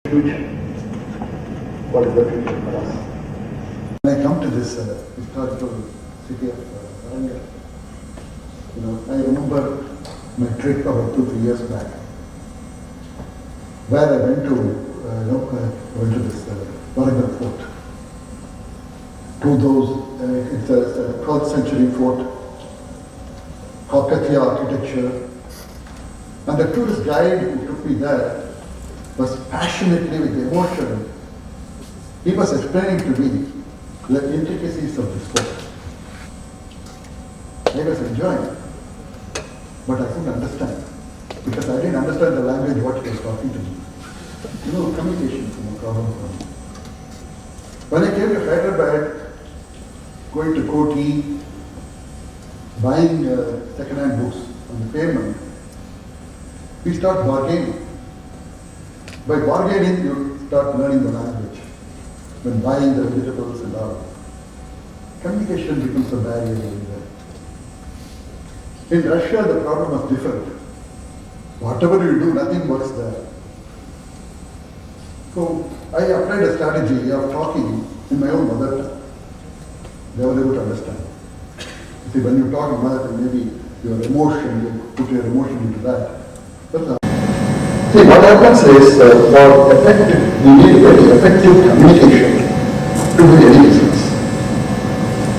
Future. What is the future for us? When I come to this historical city of Varangal, I remember my trip about 2-3 years back, where I went to this Varangal fort. To those, it's a 12th century fort, Kakatiya architecture, and the tourist guide who took me there was passionately, with emotion, he was explaining to me the intricacies of this fort. I was enjoying it, but I couldn't understand, because I didn't understand the language what he was talking to me. Communication is a problem for me. When I came to Hyderabad, going to Koti, buying second-hand books on the pavement, we start bargaining. By bargaining, you start learning the language. When buying the vegetables and all, communication becomes a barrier everywhere. In Russia, the problem was different. Whatever you do, nothing works there. So I applied a strategy of talking in my own mother tongue. They were able to understand. You see, when you talk in mother tongue, maybe your emotion, you put your emotion into that. See, what happens is, for effective, we need very effective communication to do any business.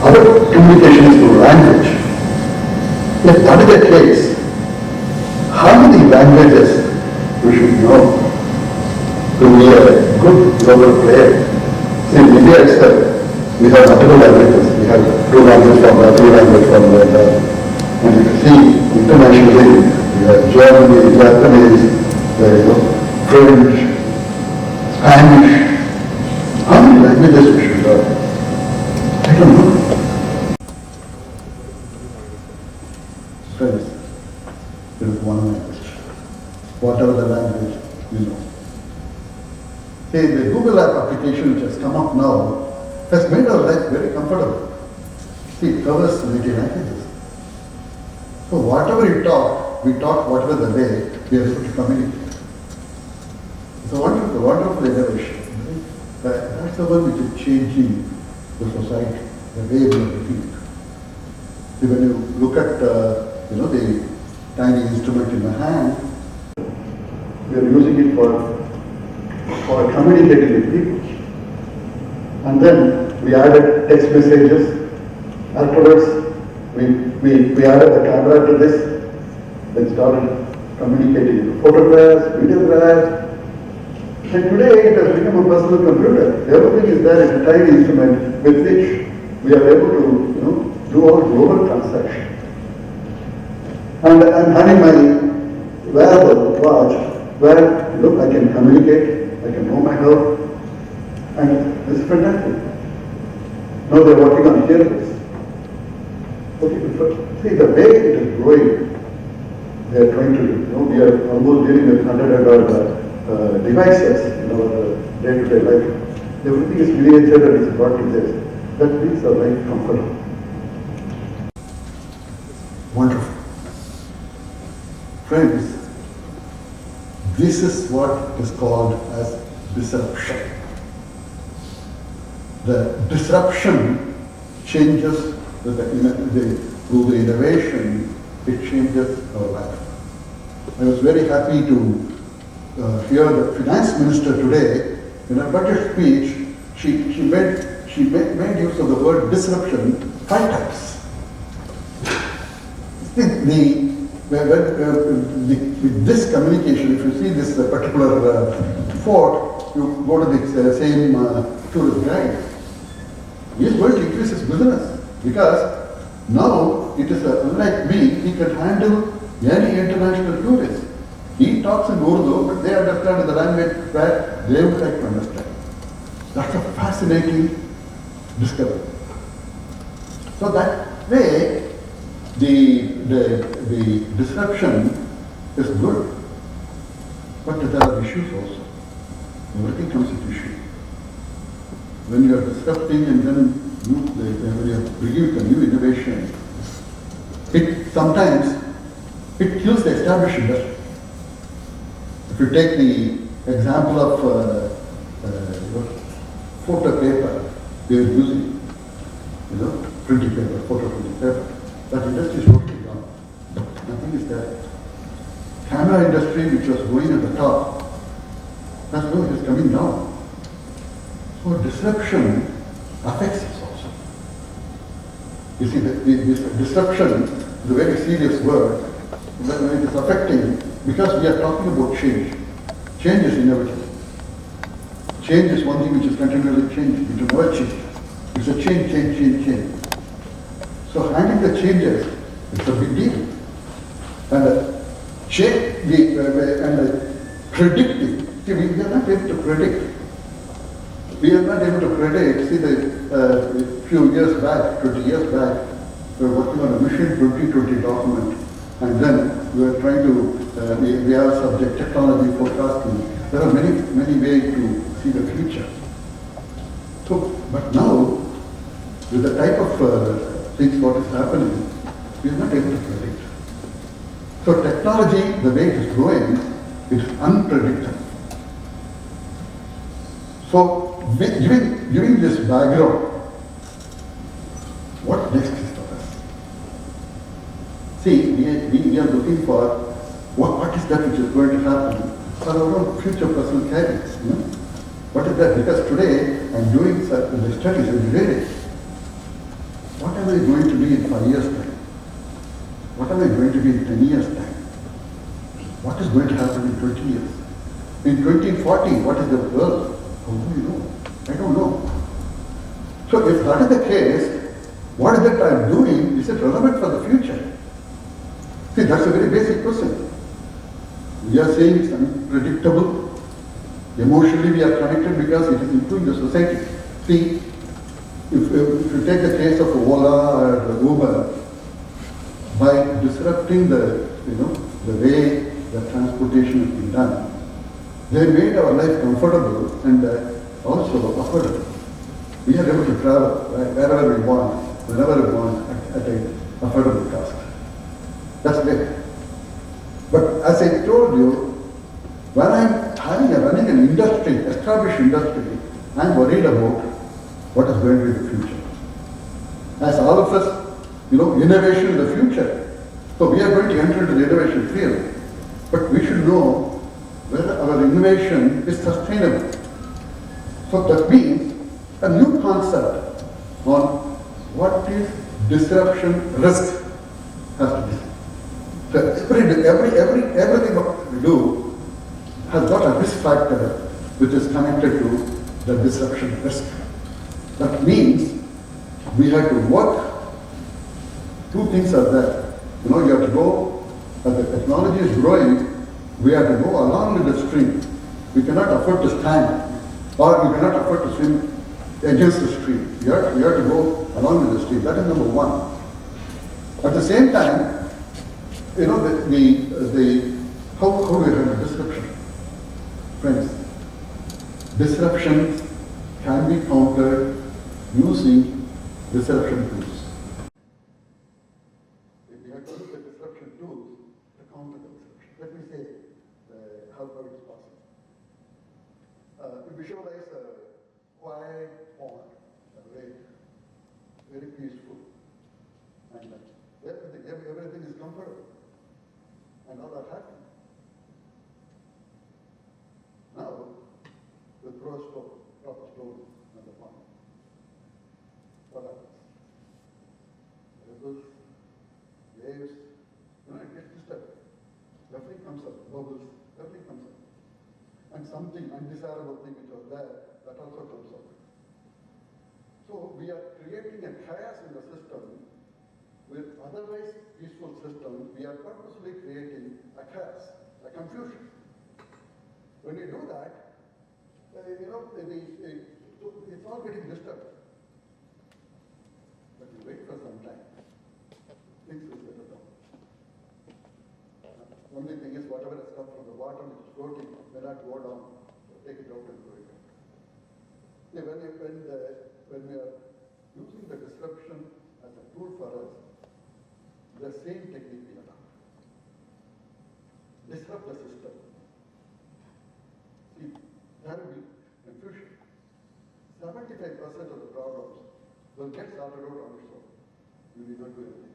Our communication is through language. If that is the case, how many languages we should know to be a good global player? See, in India itself, we have multiple languages. We have 2 languages from 3 languages from and you can see internationally, we have Germany, Japanese, French, Spanish. How many languages we should learn? I don't know. Friends, there is one language. Whatever the language, you know. See, the Google app application which has come up now has made our life very comfortable. See, it covers many languages. So whatever you talk, we talk whatever the way we are able to communicate. It's a wonderful innovation. That's the one which is changing the society, the way we are looking at it. See, when you look at the tiny instrument in my hand, we are using it for communicating with people. And then we added text messages. Afterwards, we added the camera to this, then started communicating photographs, videographs. And today it has become a personal computer. Everything is there in a tiny instrument with which we are able to do all global transactions. And I'm having my wearable watch where, look, I can communicate, I can know my health, and this is fantastic. Now they're working on hearables. See, the way it is growing, they are trying to, we are almost dealing with 100 devices in our day-to-day life. Everything is miniature and is brought to this. That makes our life comfortable. Wonderful. Friends, this is what is called as disruption. The disruption changes through the innovation, it changes our life. I was very happy to hear the finance minister today, in her budget speech, she made use of the word disruption 5 times. With this communication, if you see this particular fort, you go to the same tourist guide. He is going to increase his business because now it is unlike me, he can handle any international tourist. He talks in Urdu, but they understand the language where they would like to understand. That's a fascinating discovery. So that way, the disruption is good, but there are issues also. Everything comes with issues. When you are disrupting and then when you are bringing a new innovation, sometimes it kills the established industry. If you take the example of photo paper they are using, printing paper, photo printing paper. That industry is totally gone. Nothing is there. Camera industry, which was going at the top, that's now it is coming down. So disruption affects us also. You see, this disruption is a very serious word. When it is affecting, because we are talking about change. Change is inevitable. Change is one thing which is continually changing. It will never change. It's a change. So handling the changes, it's a big deal. And predicting. See, we are not able to predict. We are not able to predict. See, a few years back, 20 years back, we were working on a Mission 2020 document, and then we were trying to, we have subject technology forecasting. There are many ways to see the future. So, but now, with the type of things what is happening, we are not able to predict. So technology, the way it is growing, is unpredictable. So given this background, what next is for us? See, we are looking for what is that which is going to happen for our own future personal careers. What is that? Because today I'm doing the studies every day. What am I going to be in 5 years' time? What am I going to be in 10 years' time? What is going to happen in 20 years? In 2040, what is the world? How do you know? I don't know. So if that is the case, what is it I'm doing? Is it relevant for the future? See, that's a very basic question. We are saying it's unpredictable. Emotionally we are connected because it is improving the society. See, if you take the case of Ola or Uber, by disrupting the way the transportation has been done, they made our life comfortable and also affordable. We are able to travel wherever we want, whenever we want, at an affordable cost. That's great. But as I told you, when I'm running an industry, established industry, I'm worried about what is going to be the future. As all of us, innovation in the future. So we are going to enter into the innovation field. But we should know whether our innovation is sustainable. So that means a new concept on what is disruption risk has to be. So everything what we do has got a risk factor which is connected to the disruption risk. That means we have to work. Two things are there. You have to go, as the technology is growing, we have to go along with the stream. We cannot afford to stand, or we cannot afford to swim against the stream. We have to go along with the stream. That is number one. At the same time, how do we handle disruption? Friends, disruption can be countered using disruption tools. If we have to use the disruption tools to counter the disruption, let me say how it is possible. We visualize a quiet pond, a lake, very peaceful, and everything is comfortable, and all are happy. Now, we drop a stone on the pond. What happens? Ripples, waves, it gets disturbed. Everything comes up, bubbles, everything comes up. And something undesirable thing which was there, that also comes up. So we are creating a chaos in the system. With otherwise peaceful system, we are purposely creating a chaos, a confusion. When we do that, it's all getting disturbed. But you wait for some time, things will settle down. Only thing is, whatever has come from the water which is floating may not go down. So take it out and throw it out. When we are using the disruption as a tool for us, the same technique we adopt. Disrupt the system. See, will get sorted out on its own. You need not do anything.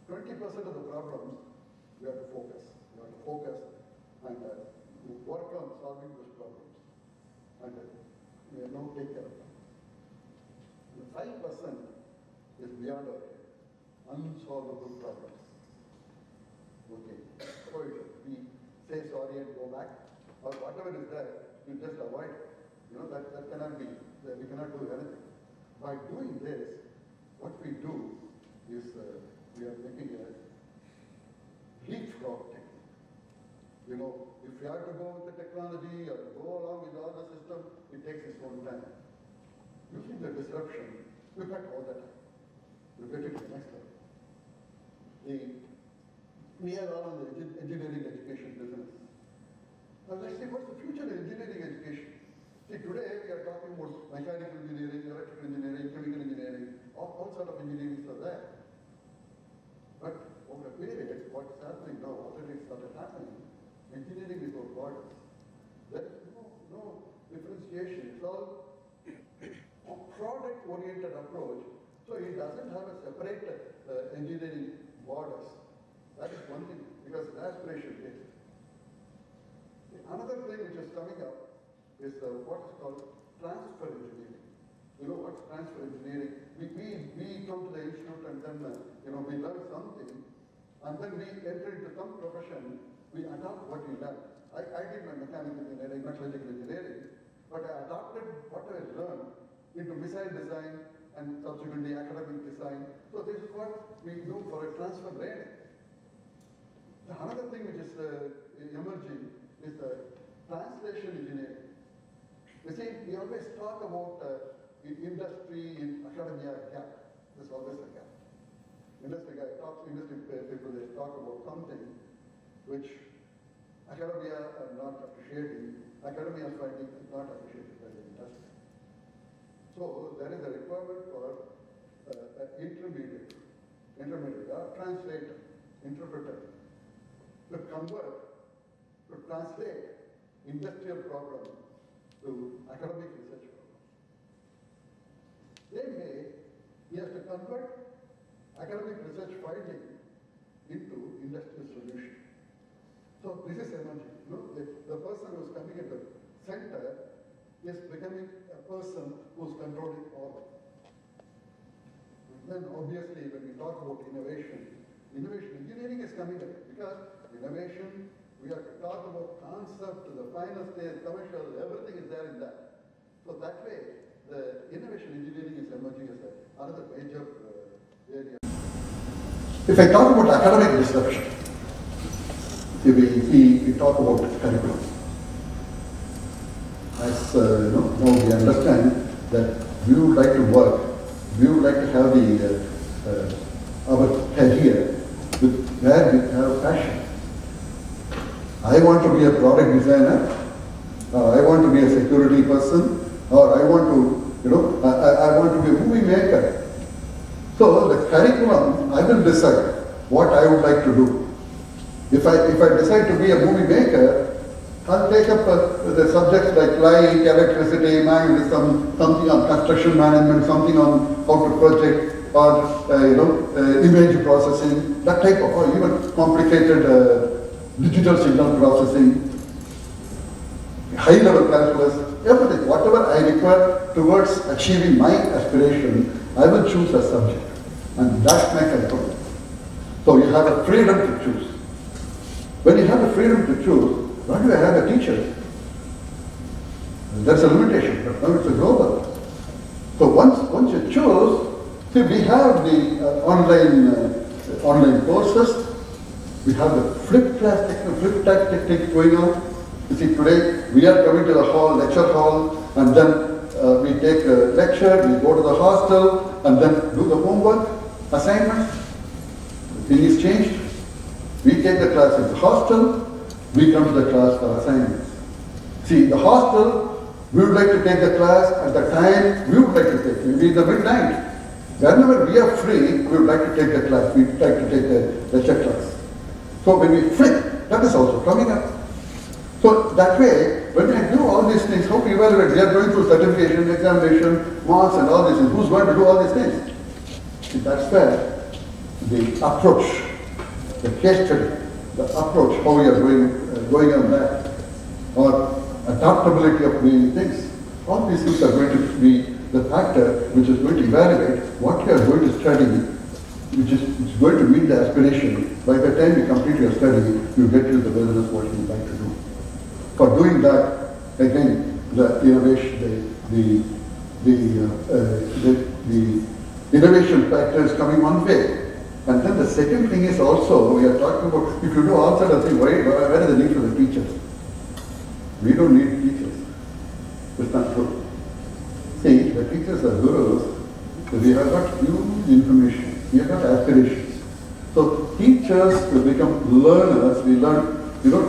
20% of the problems, we have to focus. We have to focus and work on solving those problems. And take care of them. The 5% is beyond our care. Unsolvable problems. Okay. So we say sorry and go back, or whatever is there, you just avoid it. That cannot be, we cannot do anything. By doing this, what we do is we are making a leapfrog technique. If you have to go with the technology or go along with all the system, it takes its own time. Using the disruption, we got all that time. We get it to the next level. We are all in the engineering education business. Now let's see what's the future of engineering education. See, today we are talking about mechanical engineering, electrical engineering, chemical engineering, all sorts of engineering are there. But over a period, what's happening now, already started happening, engineering is about borders. There is no differentiation. It's all a product-oriented approach. So it doesn't have a separate engineering borders. That is one thing, because the aspiration is. Another thing which is coming up is what is called transfer engineering. You know what's transfer engineering? We come to the institute and then we learn something, and then we enter into some profession, we adopt what we learned. I did my mechanical engineering, metallurgical engineering, but I adopted what I learned into missile design and subsequently academic design. So this is what we do for a transfer learning. Another thing which is emerging is the translation engineering. You see, we always talk about industry in academia gap. There's always a gap. Industry people, they talk about something which academia are not appreciating, academia is finding is not appreciated by the industry. So there is a requirement for an intermediate, translator, interpreter, to convert, to translate industrial problems to academic research problems. He has to convert academic research finding into industrial solution. So this is emerging. The person who is coming at the center is becoming a person who is controlling all. And then obviously when we talk about innovation, engineering is coming up, because innovation, we have to talk about concept to the final stage, commercial, everything is there in that. So that way, the innovation engineering is emerging as another major area. If I talk about academic disruption, we talk about curriculum. As now we understand that we would like to work, we would like to have our career where we have passion. I want to be a product designer, I want to be a security person, or I want to, I want to be a movie maker. So the curriculum, I will decide what I would like to do. If I decide to be a movie maker, I'll take up the subjects like light, electricity, magnetism, something on construction management, something on how to project, or image processing, that type of, or even complicated digital signal processing, high-level calculus, everything, whatever I require towards achieving my aspiration, I will choose a subject. And that's my control. So you have a freedom to choose. When you have a freedom to choose, why do I have a teacher? That's a limitation, but now it's a global. So once you choose, see, we have the online courses. We have the flip class technique going on. You see, today we are coming to the hall, lecture hall, and then we take a lecture, we go to the hostel, and then do the homework, assignments. The thing is changed. We take the class at the hostel, we come to the class for assignments. See, the hostel, we would like to take the class at the time we would like to take, maybe in the midnight. Whenever we are free, we would like to take the class, we would like to take the lecture class. So when we flip, that is also coming up. So that way, when I do all these things, how to evaluate? We are going through certification, examination, marks and all these things. Who's going to do all these things? See, that's where the approach, the case study, the approach, how we are going on that, or adaptability of the things. All these things are going to be the factor which is going to evaluate what you are going to study, which is going to meet the aspiration. By the time you complete your study, you get to the business what you would like to do. For doing that, again, the innovation, the innovation factor is coming one way. And then the second thing is also, we are talking about, if you do all sort of things, where is the need for the teachers? We don't need teachers. It's not true. See, the teachers are gurus. We have got huge information. We have got aspirations. So teachers will become learners. We learn,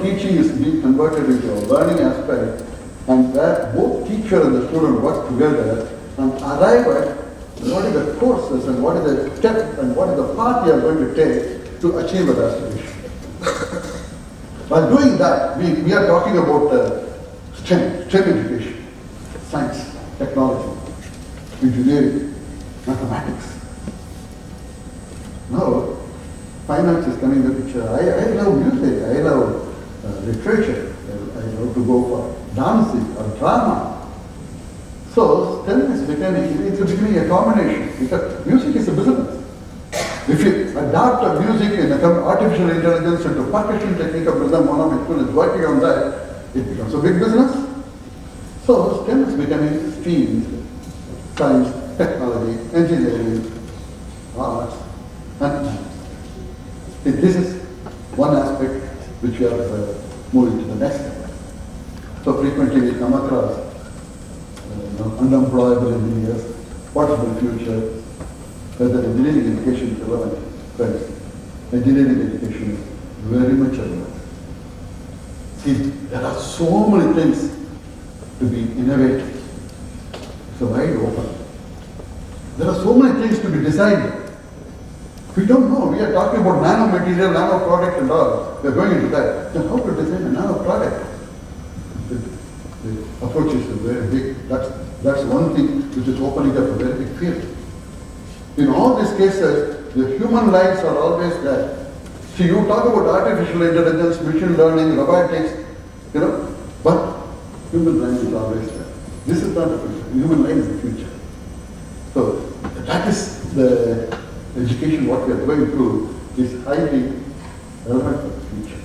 teaching is being converted into a learning aspect, and where both teacher and the student work together and arrive at what is the courses and what is the step and what is the path you are going to take to achieve that aspiration. While doing that, we are talking about STEM education, science, technology, engineering, mathematics. Now, finance is coming in the picture. I love music, I love literature, I love to go for dancing or drama. So, STEM is becoming a combination, because music is a business. If you adapt music in artificial intelligence into percussion technique of rhythm, one of my students is working on that, it becomes a big business. So, STEM is becoming streams, science, technology, engineering, arts, and science. This is one aspect which we are moving to the next step. So frequently we come across unemployable engineers, what's the future, whether engineering education is relevant. Friends, engineering education is very much relevant. See, there are so many things to be innovative. It's wide open. There are so many things to be decided. We don't know. We are talking about nanomaterial, nano product and all. We are going into that. Then how to design a nano product? The approach is very big. That's one thing which is opening up a very big field. In all these cases, the human lives are always there. See, you talk about artificial intelligence, machine learning, robotics, but human life is always there. This is not the future. Human life is the future. So that is the education what we are going through is highly relevant for the future.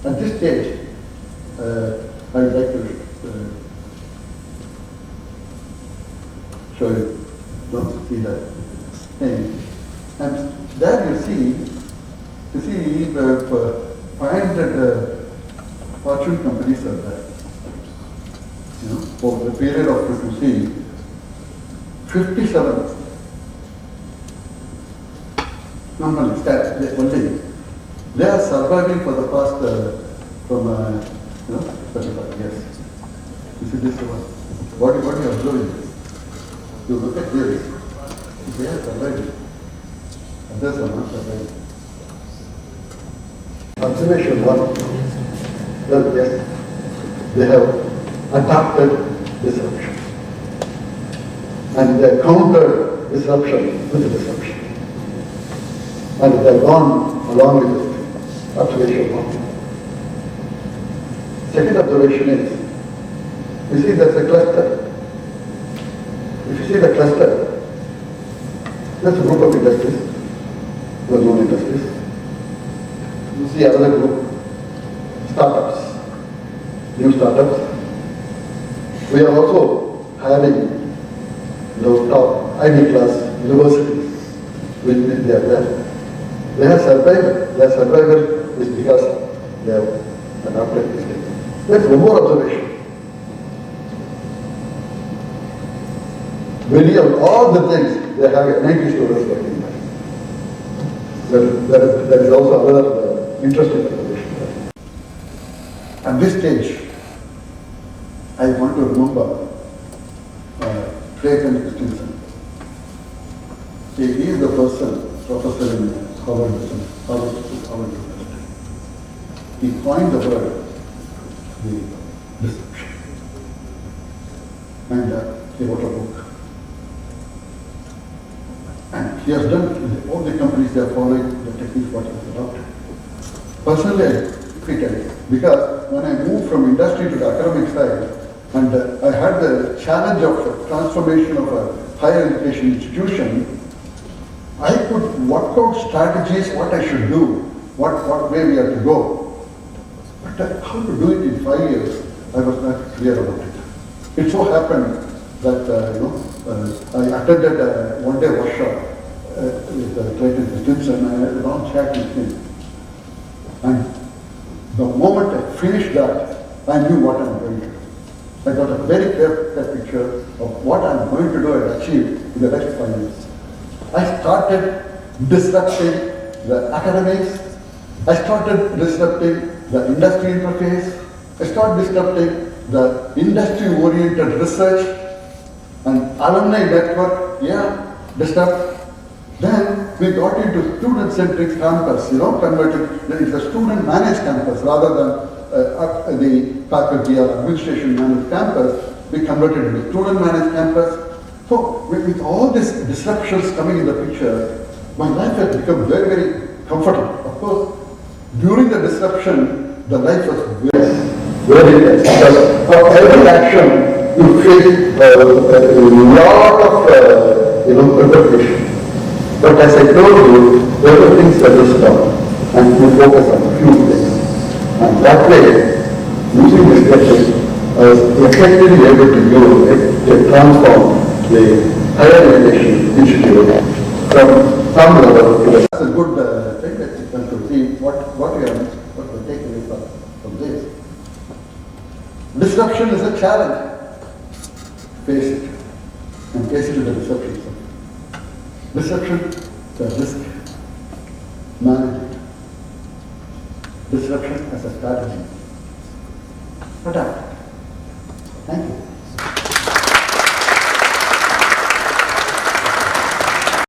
At this stage, I would like to show you, don't see that thing. And there you see the 500 fortune companies are there. For the period of, if you see, 57 normally they are surviving for the past from 35 years. You see this one. What you are observing? You look at this. They are surviving. Others are not surviving. Observation one. Well, yes, they have adapted disruption. And they countered disruption with disruption. And they have gone along with it. Observation one. Second observation is, you see there's a cluster. If you see the cluster, that's a group of industries, well-known industries. You see another group, startups, new startups. We are also having the top Ivy class universities, which they are there. They have survived. Their survival is because they have adopted this technique. That's one more observation. Many of all the things, they have NIT students working there. That is also another interesting observation. At this stage, I want to remember Craig Christensen. He is the person, professor in Harvard University. He coined the word, the and he wrote a book. And he has done, all the companies they are following the techniques what he has adopted. Personally, I feel it because when I moved from industry to the academic side, and I had the challenge of transformation of a higher education institution, I could work out strategies, what I should do, what way we have to go. But how to do it in 5 years, I was not clear about it. It so happened that I attended a one-day workshop with Clayton Christensen, and I had a long chat with him. And the moment I finished that, I knew what I'm going to do. I got a very clear picture of what I'm going to do and achieve in the next 5 years. I started disrupting the academics. I started disrupting the industry interface. I started disrupting the industry-oriented research and alumni network. Yeah, disrupt. Then we got into student-centric campus, converted into a student-managed campus rather than the faculty or administration-managed campus. We converted into student-managed campus. So with all these disruptions coming in the picture, my life has become very, very comfortable. Of course, during the disruption, the life was very tense because for every action you face a lot of repercussions. But as I told you, everything settles down and you focus on a few things. And that way, using this technique, I was effectively able to transform the higher education institute from some level to a... That's a good thing that you can see what the takeaway from this. Disruption is a challenge. Face it. And face it with the disruption. Disruption is a risk. Manage it. Disruption as a strategy. Adapt. Thank you.